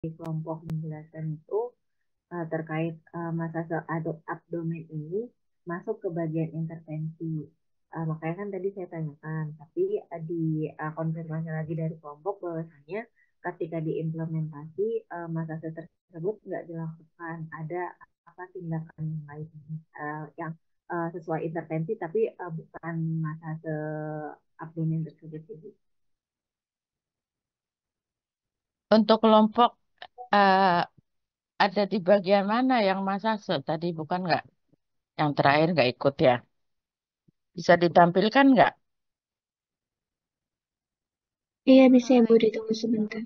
di kelompok menjelaskan itu terkait massage abdomen ini masuk ke bagian intervensi. Makanya kan tadi saya tanyakan, tapi konfirmasi lagi dari kelompok bahwasanya ketika diimplementasi massage tersebut nggak dilakukan. Ada apa tindakan yang lain yang sesuai intervensi, tapi bukan massage abdomen tersebut. Jadi. Untuk kelompok eh, ada di bagian mana yang massase? Tadi bukan nggak? Yang terakhir nggak ikut ya? Bisa ditampilkan nggak? Iya bisa Ibu ditunggu sebentar.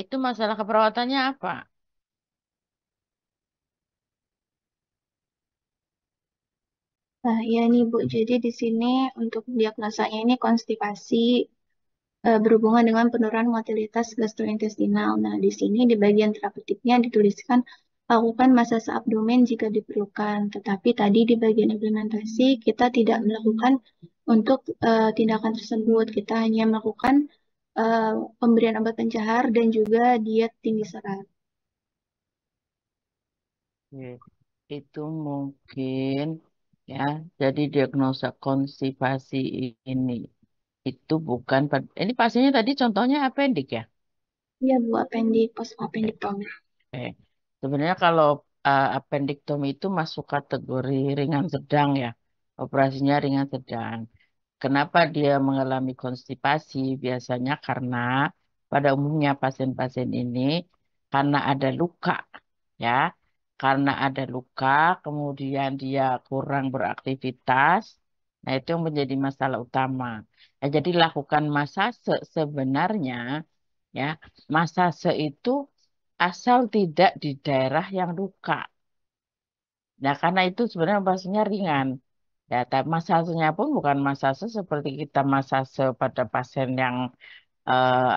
Itu masalah keperawatannya apa? Nah, iya nih Bu. Jadi di sini untuk diagnosanya ini konstipasi berhubungan dengan penurunan motilitas gastrointestinal. Nah, di sini di bagian terapeutiknya dituliskan lakukan massase abdomen jika diperlukan. Tetapi tadi di bagian implementasi kita tidak melakukan untuk tindakan tersebut. Kita hanya melakukan eh, pemberian obat pencahar dan juga diet tinggi serat. Oke. Itu mungkin ya. Jadi diagnosa konstipasi ini itu bukan ini pasiennya tadi contohnya appendix ya. Iya Bu, appendix, post Eh, appendectomy. Sebenarnya kalau appendektomi itu masuk kategori ringan sedang ya. Operasinya ringan sedang. Kenapa dia mengalami konstipasi? Biasanya karena pada umumnya pasien-pasien ini karena ada luka ya. Karena ada luka, kemudian dia kurang beraktivitas. Nah, itu yang menjadi masalah utama. Nah, jadi lakukan masase sebenarnya ya. Masase itu asal tidak di daerah yang luka. Nah, karena itu sebenarnya operasinya ringan. Ya, tapi masasenya pun bukan masase seperti kita masase pada pasien yang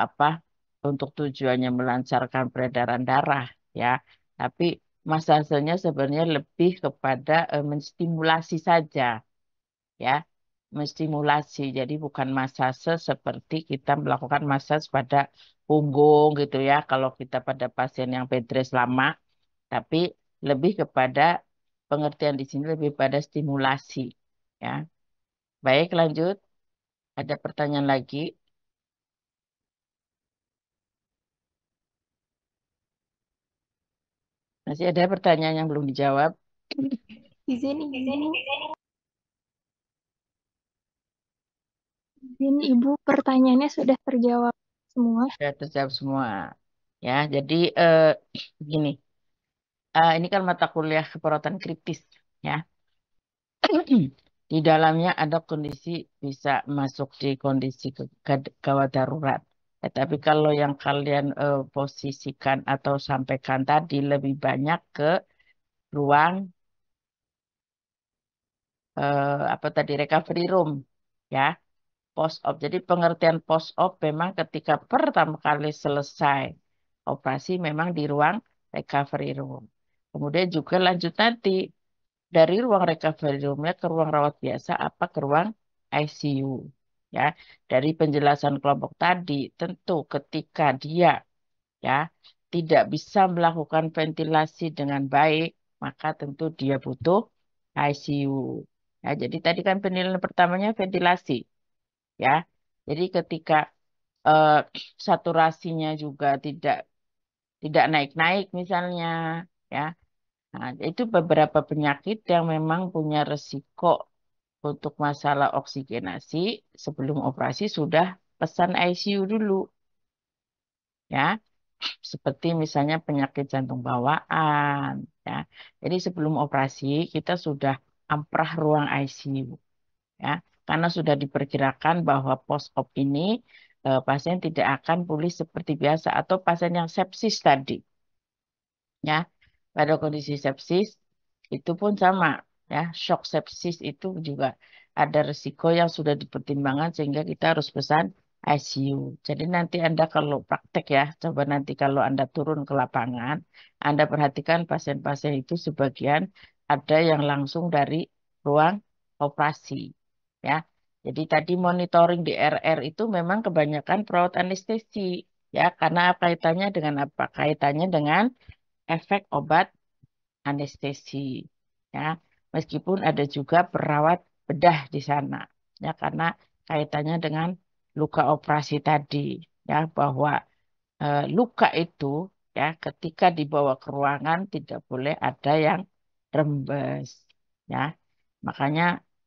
apa untuk tujuannya melancarkan peredaran darah, ya. Tapi masasenya sebenarnya lebih kepada menstimulasi saja, ya, menstimulasi. Jadi bukan masase seperti kita melakukan masas pada punggung gitu ya. Kalau kita pada pasien yang bed rest lama, tapi lebih kepada pengertian di sini lebih pada stimulasi, ya. Baik, lanjut. Ada pertanyaan lagi? Masih ada pertanyaan yang belum dijawab? Izin Ibu, izin Ibu, pertanyaannya sudah terjawab semua. Sudah terjawab semua. Ya, jadi gini, ini kan mata kuliah keperawatan kritis, ya. Di dalamnya ada kondisi bisa masuk di kondisi gawat darurat. Tapi kalau yang kalian posisikan atau sampaikan tadi lebih banyak ke ruang apa tadi recovery room, ya, post op. Jadi pengertian post op memang ketika pertama kali selesai operasi memang di ruang recovery room. Kemudian juga lanjut nanti dari ruang recovery roomnya ke ruang rawat biasa apa ke ruang ICU. Ya, dari penjelasan kelompok tadi, tentu ketika dia ya tidak bisa melakukan ventilasi dengan baik, maka tentu dia butuh ICU. Ya, jadi tadi kan penilaian pertamanya ventilasi, ya. Jadi ketika eh, saturasinya juga tidak naik-naik misalnya, ya. Nah, itu beberapa penyakit yang memang punya resiko untuk masalah oksigenasi sebelum operasi sudah pesan ICU dulu, ya. Seperti misalnya penyakit jantung bawaan, ya. Jadi sebelum operasi kita sudah amprah ruang ICU, ya. Karena sudah diperkirakan bahwa post-op ini pasien tidak akan pulih seperti biasa atau pasien yang sepsis tadi, ya. Pada kondisi sepsis itu pun sama, ya. Shock sepsis itu juga ada risiko yang sudah dipertimbangkan sehingga kita harus pesan ICU. Jadi nanti Anda kalau praktek, ya, coba nanti kalau Anda turun ke lapangan, Anda perhatikan pasien-pasien itu sebagian ada yang langsung dari ruang operasi, ya. Jadi tadi monitoring di RR itu memang kebanyakan perawat anestesi, ya, karena kaitannya dengan apa? Kaitannya dengan efek obat anestesi, ya. Meskipun ada juga perawat bedah di sana, ya, karena kaitannya dengan luka operasi tadi, ya, bahwa luka itu, ya, ketika dibawa ke ruangan tidak boleh ada yang rembes, ya. Makanya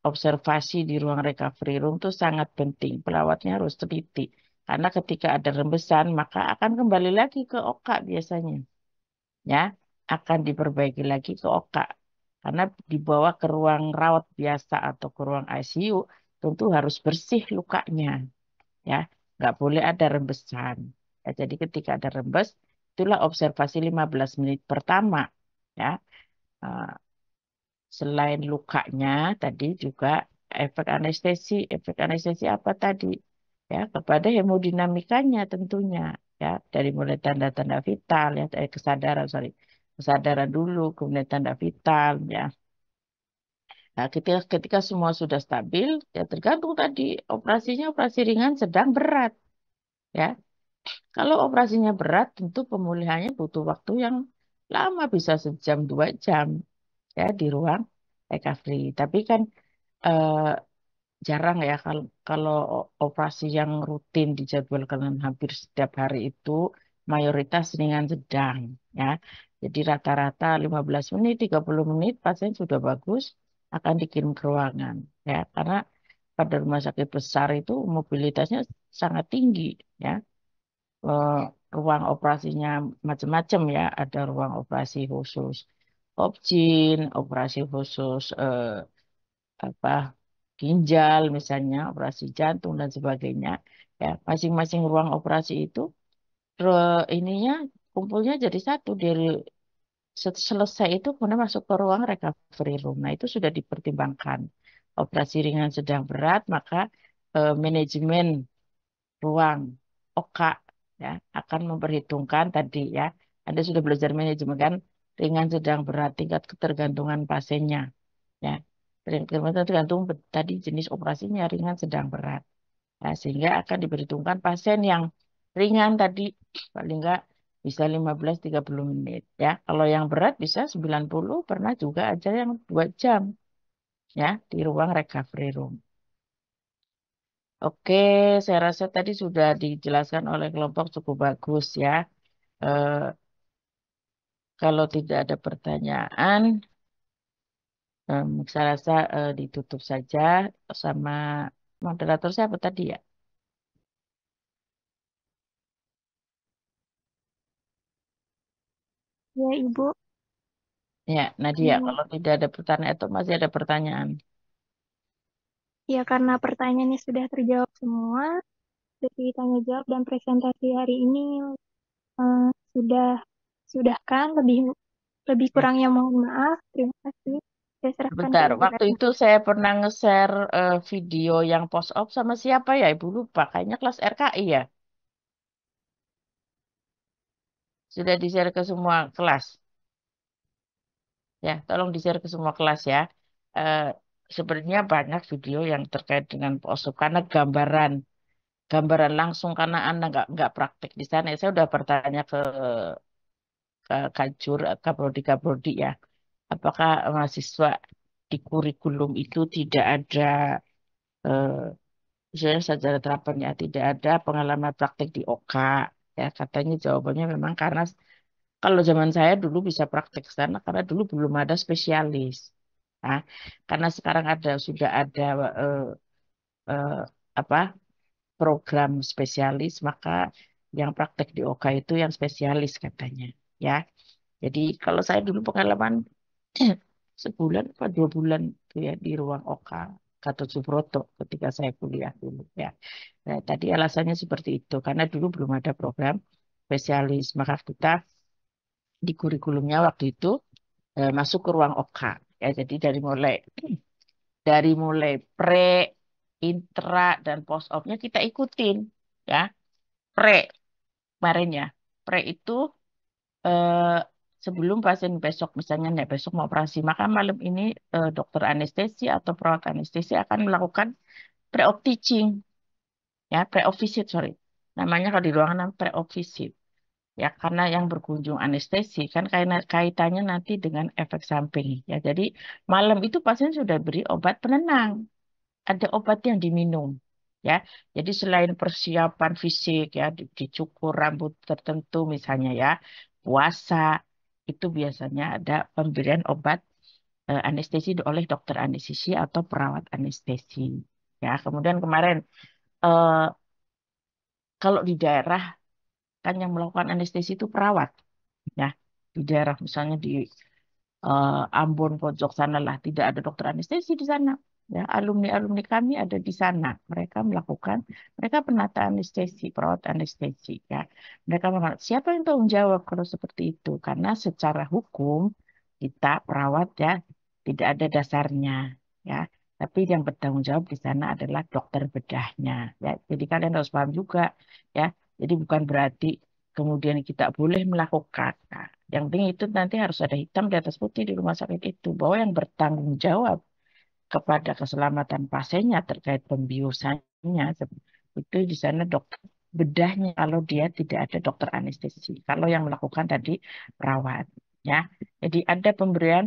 observasi di ruang recovery room itu sangat penting. Perawatnya harus teliti karena ketika ada rembesan maka akan kembali lagi ke oka biasanya, ya, akan diperbaiki lagi ke oka karena dibawa ke ruang rawat biasa atau ke ruang ICU tentu harus bersih lukanya, ya, nggak boleh ada rembesan, ya. Jadi ketika ada rembes itulah observasi 15 menit pertama, ya. Eh, Selain lukanya tadi juga efek anestesi apa tadi, ya, kepada hemodinamikanya tentunya, ya, dari mulai tanda-tanda vital, ya, dari kesadaran, sorry, kesadaran dulu, kemudian tanda vital, ya. Nah, ketika semua sudah stabil, ya tergantung tadi operasinya operasi ringan, sedang, berat, ya. Kalau operasinya berat, tentu pemulihannya butuh waktu yang lama, bisa sejam 2 jam, ya, di ruang recovery. Tapi kan eh, jarang, ya, kalau operasi yang rutin dijadwalkan hampir setiap hari itu mayoritas ringan sedang, ya. Jadi rata-rata 15 menit, 30 menit pasien sudah bagus akan dikirim ke ruangan, ya. Karena pada rumah sakit besar itu mobilitasnya sangat tinggi, ya. Eh, Ruang operasinya macam-macam, ya. Ada ruang operasi khusus opjin, operasi khusus apa ginjal misalnya, operasi jantung dan sebagainya, ya. Masing-masing ruang operasi itu ininya kumpulnya jadi satu dari selesai itu kemudian masuk ke ruang recovery room. Nah, itu sudah dipertimbangkan operasi ringan sedang berat, maka manajemen ruang OKA, ya, akan memperhitungkan tadi, ya. Anda sudah belajar manajemen kan, ringan sedang berat tingkat ketergantungan pasiennya, ya. Tergantung tadi jenis operasinya ringan sedang berat. Nah, sehingga akan diperhitungkan pasien yang ringan tadi paling enggak bisa 15-30 menit, ya. Kalau yang berat bisa 90, pernah juga aja yang 2 jam, ya, di ruang recovery room. Oke, saya rasa tadi sudah dijelaskan oleh kelompok cukup bagus, ya. Eh, Kalau tidak ada pertanyaan, saya rasa ditutup saja sama moderator siapa tadi, ya? Ya, Ibu. Ya, Nadia, Hmm, kalau tidak ada pertanyaan atau masih ada pertanyaan? Ya, karena pertanyaannya sudah terjawab semua, sesi tanya jawab dan presentasi hari ini eh, sudah sudahkan. Lebih Ya. kurangnya mohon maaf. Terima kasih. Saya serahkan ke Bentar, Ibu waktu Retno. itu saya pernah nge-share video yang post-op sama siapa, ya? Ibu lupa, kayaknya kelas RKI, ya? Sudah di-share ke semua kelas. Ya, tolong di-share ke semua kelas, ya. Eh, Sebenarnya banyak video yang terkait dengan post-op karena gambaran langsung karena Anda nggak praktek di sana. Saya udah bertanya ke Kajur, Kaprodi, ya. Apakah mahasiswa di kurikulum itu tidak ada Misalnya sarjana terapan ya tidak ada pengalaman praktek di OK. Ya katanya jawabannya memang karena kalau zaman saya dulu bisa praktek ke sana karena dulu belum ada spesialis. Nah, karena sekarang sudah ada eh, eh, apa program spesialis, maka yang praktek di OK itu yang spesialis katanya. Ya, jadi kalau saya dulu pengalaman sebulan atau 2 bulan itu ya di ruang OK Gatot Subroto ketika saya kuliah dulu ya. Nah, tadi alasannya seperti itu karena dulu belum ada program spesialis, maka kita di kurikulumnya waktu itu masuk ke ruang OK. Ya, jadi dari mulai pre, intra dan post opnya kita ikutin ya. Pre kemarin ya. Pre itu eh, sebelum pasien besok misalnya nih besok mau operasi, maka malam ini dokter anestesi atau perawat anestesi akan melakukan pre-op teaching ya, pre-op visit sorry. Namanya kalau di ruangan pre-op visit. Ya, karena yang berkunjung anestesi kan kaitannya nanti dengan efek samping. Ya, jadi malam itu pasien sudah beri obat penenang. Ada obat yang diminum. Ya, jadi selain persiapan fisik ya, dicukur rambut tertentu misalnya ya, puasa itu biasanya ada pemberian obat anestesi oleh dokter anestesi atau perawat anestesi. Ya, kemudian kemarin eh, kalau di daerah kan yang melakukan anestesi itu perawat. Ya, di daerah misalnya di Ambon pojok sana lah tidak ada dokter anestesi di sana. Ya, alumni-alumni kami ada di sana. Mereka penata anestesi, perawat anestesi. Ya, mereka mengatakan siapa yang tanggung jawab kalau seperti itu? Karena secara hukum kita perawat ya tidak ada dasarnya. Ya, tapi yang bertanggung jawab di sana adalah dokter bedahnya. Ya, jadi kalian harus paham juga. Ya, jadi bukan berarti kemudian kita boleh melakukan. Nah, yang penting itu nanti harus ada hitam di atas putih di rumah sakit itu bahwa yang bertanggung jawab kepada keselamatan pasiennya terkait pembiusannya itu di sana dokter bedahnya kalau dia tidak ada dokter anestesi. Kalau yang melakukan tadi perawat, ya. Jadi ada pemberian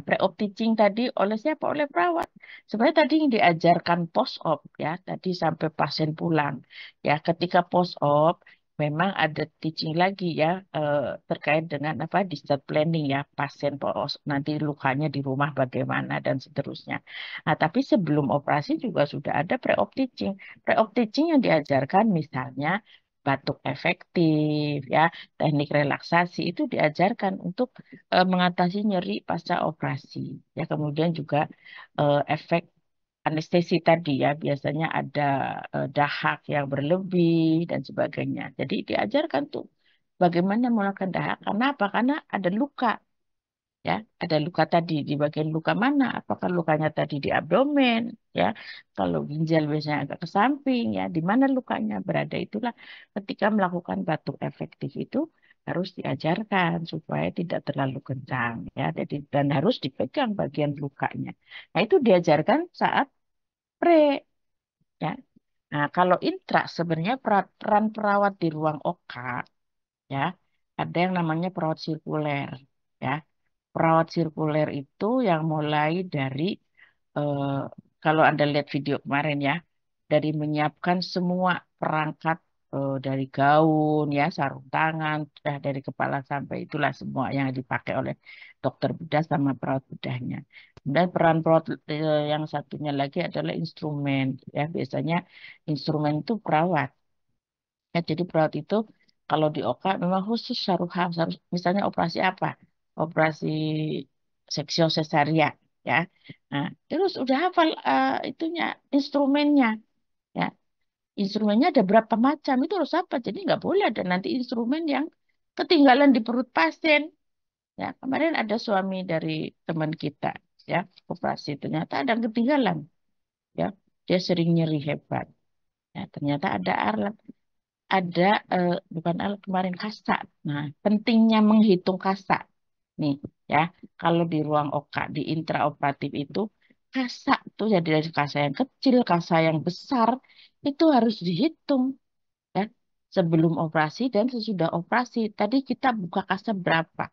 pre-op teaching tadi oleh siapa? Oleh perawat. Sebenarnya tadi yang diajarkan post-op ya, tadi sampai pasien pulang. Ya, ketika post-op memang ada teaching lagi ya terkait dengan apa discharge planning ya, pasien post nanti lukanya di rumah bagaimana dan seterusnya. Nah, tapi sebelum operasi juga sudah ada pre-op teaching. Pre-op teaching yang diajarkan misalnya batuk efektif ya, teknik relaksasi itu diajarkan untuk mengatasi nyeri pasca operasi. Ya, kemudian juga efek anestesi tadi ya, biasanya ada dahak yang berlebih dan sebagainya. Jadi diajarkan tuh bagaimana melakukan dahak. Karena apa? Karena ada luka. Ya, ada luka tadi di bagian luka mana? Apakah lukanya tadi di abdomen? Ya, kalau ginjal biasanya agak ke samping. Ya, di mana lukanya berada itulah ketika melakukan batuk efektif itu harus diajarkan supaya tidak terlalu kencang. Ya, jadi dan harus dipegang bagian lukanya. Nah, itu diajarkan saat pre. Ya, nah kalau intra sebenarnya peran perawat di ruang OK ya ada yang namanya perawat sirkuler. Ya, perawat sirkuler itu yang mulai dari eh, kalau Anda lihat video kemarin ya, dari menyiapkan semua perangkat dari gaun ya, sarung tangan, dari kepala sampai itulah semua yang dipakai oleh dokter bedah sama perawat bedahnya. Dan peran perawat yang satunya lagi adalah instrumen ya, biasanya instrumen itu perawat. Ya, jadi perawat itu kalau di OK memang khusus Saruhan, misalnya operasi apa? Operasi seksio sesaria, ya. Nah, terus udah hafal itunya instrumennya, ya. Instrumennya ada berapa macam itu harus apa? Jadi nggak boleh ada nanti instrumen yang ketinggalan di perut pasien. Ya, kemarin ada suami dari teman kita, ya, operasi ternyata ada yang ketinggalan, ya. Dia sering nyeri hebat. Ya, ternyata ada alat ada bukan alat kemarin kasa. Nah, pentingnya menghitung kasa. Nih, ya. Kalau di ruang OK di intraoperatif itu kasa tuh jadi dari kasa yang kecil, kasa yang besar itu harus dihitung ya. Sebelum operasi dan sesudah operasi. Tadi kita buka kasa berapa?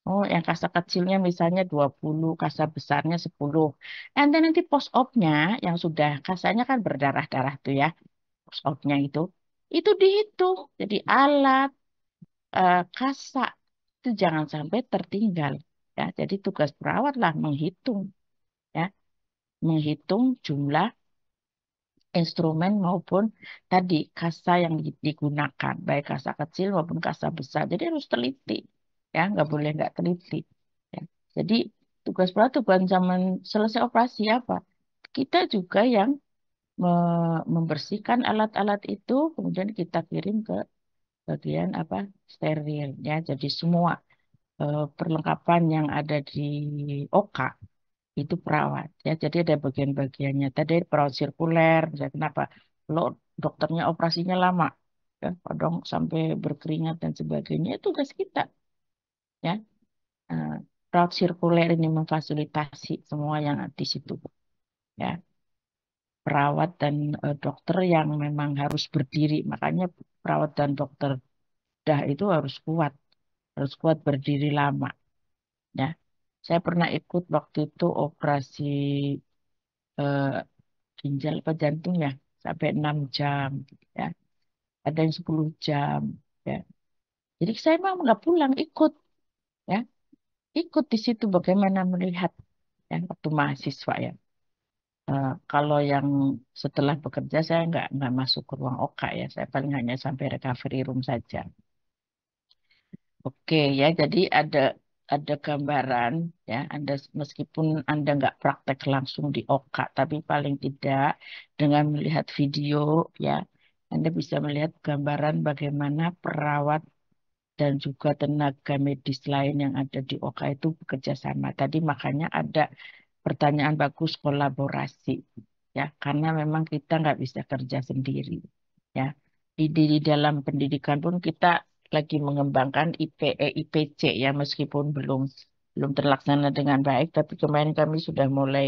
Oh, yang kasa kecilnya misalnya 20, kasa besarnya 10. Nanti post-op-nya yang sudah kasanya kan berdarah-darah tuh ya, post-op-nya itu dihitung. Jadi alat, kasa itu jangan sampai tertinggal. Ya, jadi tugas perawat lah menghitung, ya, menghitung jumlah instrumen maupun tadi kasa yang digunakan, baik kasa kecil maupun kasa besar. Jadi harus teliti, ya, nggak boleh nggak teliti. Ya. Jadi tugas perawat bukan zaman selesai operasi apa, kita juga yang membersihkan alat-alat itu, kemudian kita kirim ke bagian apa steril, ya. Jadi semua perlengkapan yang ada di OK itu perawat ya, jadi ada bagian-bagiannya tadi perawat sirkuler misalnya. Kenapa kalau dokternya operasinya lama ya, kadang sampai berkeringat dan sebagainya, itu tugas kita ya. Eh, Perawat sirkuler ini memfasilitasi semua yang di situ ya, perawat dan dokter yang memang harus berdiri, makanya perawat dan dokter dah itu harus kuat berdiri lama ya. Saya pernah ikut waktu itu operasi eh, ginjal apa jantung ya, sampai 6 jam ya, ada yang 10 jam ya. Jadi saya memang nggak pulang, ikut ya, ikut di situ bagaimana melihat ya waktu mahasiswa ya. Kalau yang setelah bekerja saya nggak masuk ke ruang OK ya, saya paling hanya sampai recovery room saja. Oke ya, jadi ada gambaran ya. Anda meskipun Anda nggak praktek langsung di OK, tapi paling tidak dengan melihat video ya, Anda bisa melihat gambaran bagaimana perawat dan juga tenaga medis lain yang ada di OK itu bekerja sama. Tadi makanya ada pertanyaan bagus kolaborasi ya, karena memang kita nggak bisa kerja sendiri ya. Di dalam pendidikan pun kita lagi mengembangkan IPE, IPC ya, meskipun belum terlaksana dengan baik, tapi kemarin kami sudah mulai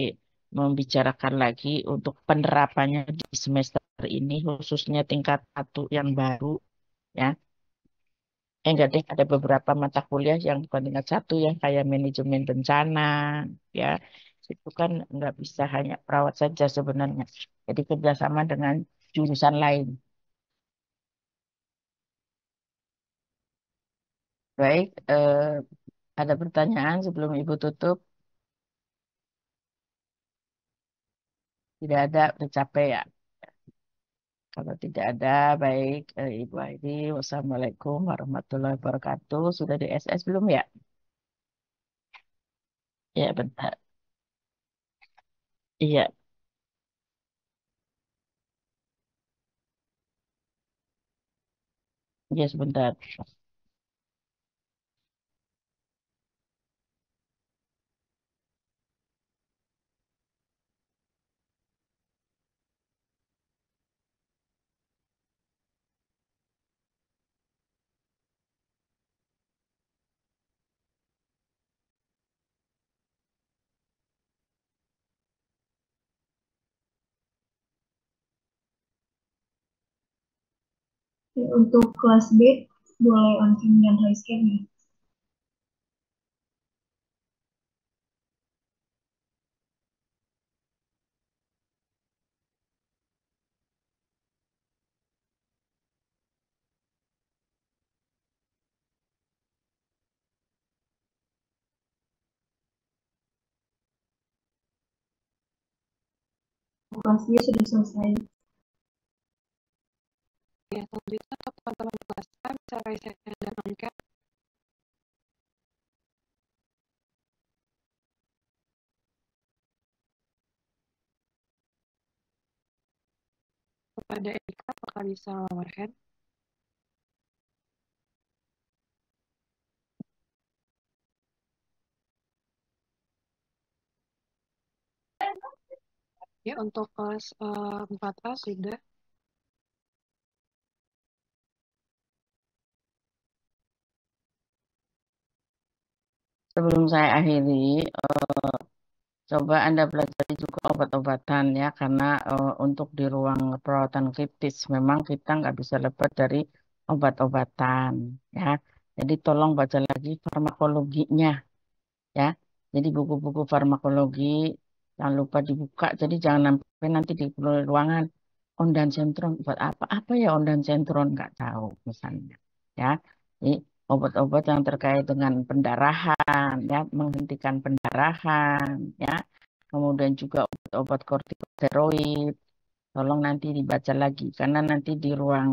membicarakan lagi untuk penerapannya di semester ini, khususnya tingkat 1 yang baru ya. Enggak deh, ada beberapa mata kuliah yang bukan tingkat 1 ya, kayak manajemen bencana ya. Itu kan nggak bisa hanya perawat saja sebenarnya. Jadi kerjasama dengan jurusan lain. Baik, ada pertanyaan sebelum Ibu tutup? Tidak ada, udah capek ya. Kalau tidak ada, baik, Ibu Aidi. Wassalamualaikum warahmatullahi wabarakatuh. Sudah di SS belum ya? Ya, bentar. Iya, iya sebentar. Untuk kelas B, boleh on-cam dan high scan ya? Kelas B sudah selesai. Ya, selanjutnya untuk teman-teman kelas A bisa raise hand dan on-cam. Kepada Eka, apakah bisa lower hand? Ya, untuk kelas 4A sudah. Sebelum saya akhiri, coba Anda pelajari juga obat-obatan ya, karena untuk di ruang perawatan kritis memang kita nggak bisa lepas dari obat-obatan ya. Jadi tolong baca lagi farmakologinya ya. Jadi buku-buku farmakologi jangan lupa dibuka. Jadi jangan sampai nanti di ruangan ondansetron buat apa? Apa ya ondansetron nggak tahu misalnya ya. Jadi obat-obat yang terkait dengan pendarahan ya, menghentikan pendarahan ya. Kemudian juga obat-obat kortikosteroid. Tolong nanti dibaca lagi karena nanti di ruang